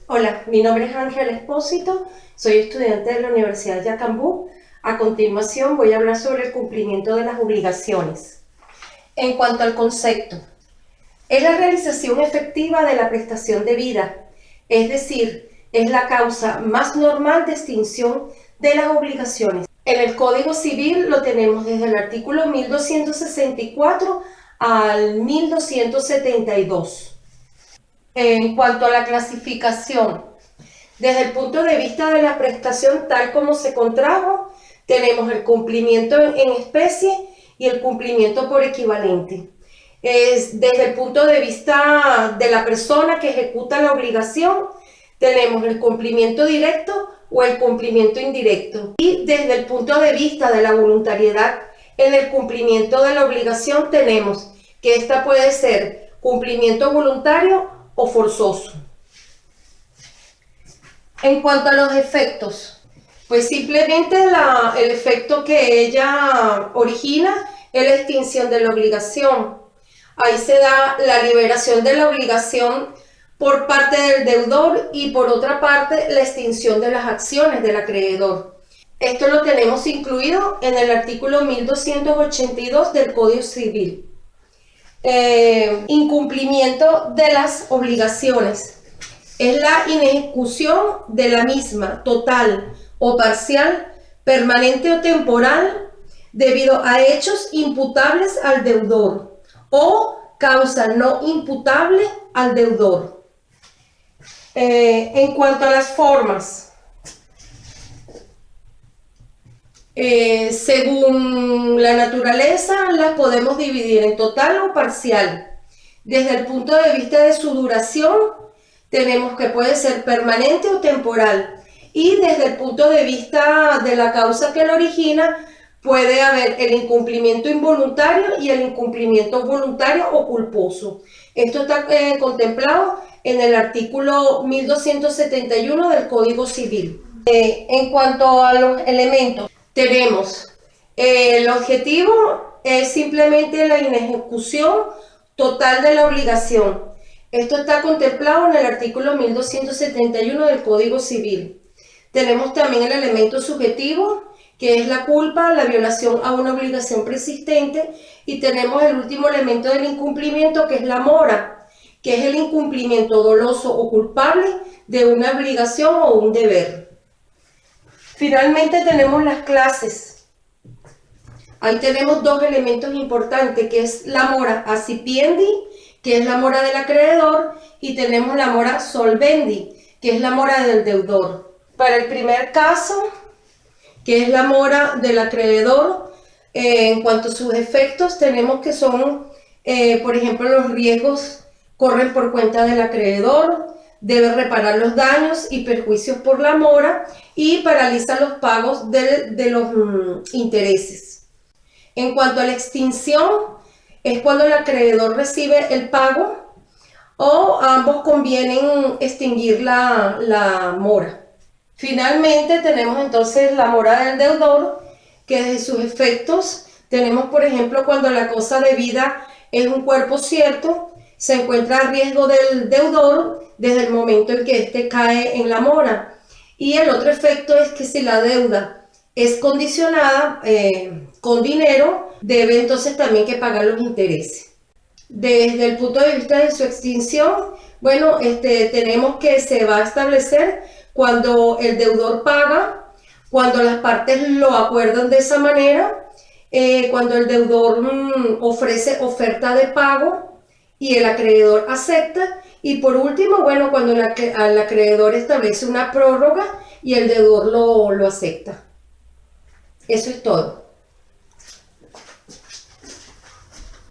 Hola, mi nombre es Ángela Espósito, soy estudiante de la Universidad de Yacambú. A continuación voy a hablar sobre el cumplimiento de las obligaciones. En cuanto al concepto, es la realización efectiva de la prestación de vida, es decir, es la causa más normal de extinción de las obligaciones. En el Código Civil lo tenemos desde el artículo 1264 al 1272. En cuanto a la clasificación, desde el punto de vista de la prestación tal como se contrajo, tenemos el cumplimiento en especie y el cumplimiento por equivalente. Desde el punto de vista de la persona que ejecuta la obligación, tenemos el cumplimiento directo o el cumplimiento indirecto. Y desde el punto de vista de la voluntariedad, en el cumplimiento de la obligación tenemos que esta puede ser cumplimiento voluntario o forzoso. En cuanto a los efectos, pues simplemente el efecto que ella origina es la extinción de la obligación. Ahí se da la liberación de la obligación por parte del deudor y por otra parte la extinción de las acciones del acreedor. Esto lo tenemos incluido en el artículo 1282 del Código Civil. Incumplimiento de las obligaciones es la inejecución de la misma, total o parcial, permanente o temporal, debido a hechos imputables al deudor o causa no imputable al deudor. En cuanto a las formas, según la naturaleza, las podemos dividir en total o parcial. Desde el punto de vista de su duración, tenemos que puede ser permanente o temporal. Y desde el punto de vista de la causa que lo origina, puede haber el incumplimiento involuntario y el incumplimiento voluntario o culposo. Esto está contemplado en el artículo 1271 del Código Civil. En cuanto a los elementos, tenemos el objetivo es simplemente la inejecución total de la obligación. Esto está contemplado en el artículo 1271 del Código Civil. Tenemos también el elemento subjetivo, que es la culpa, la violación a una obligación persistente, y tenemos el último elemento del incumplimiento, que es la mora, que es el incumplimiento doloso o culpable de una obligación o un deber. Finalmente tenemos las clases. Ahí tenemos dos elementos importantes, que es la mora accipiendi, que es la mora del acreedor, y tenemos la mora solvendi, que es la mora del deudor. Para el primer caso, que es la mora del acreedor, en cuanto a sus efectos, tenemos que son, por ejemplo, los riesgos corren por cuenta del acreedor, debe reparar los daños y perjuicios por la mora y paraliza los pagos de los intereses. En cuanto a la extinción, es cuando el acreedor recibe el pago o ambos convienen extinguir la mora. Finalmente tenemos entonces la mora del deudor, que de sus efectos tenemos, por ejemplo, cuando la cosa debida es un cuerpo cierto, se encuentra a riesgo del deudor desde el momento en que éste cae en la mora. Y el otro efecto es que si la deuda es condicionada con dinero, debe entonces también que pagar los intereses. Desde el punto de vista de su extinción, bueno, tenemos que se va a establecer cuando el deudor paga, cuando las partes lo acuerdan de esa manera, cuando el deudor ofrece oferta de pago y el acreedor acepta, y por último, bueno, cuando el acreedor establece una prórroga y el deudor lo acepta. Eso es todo.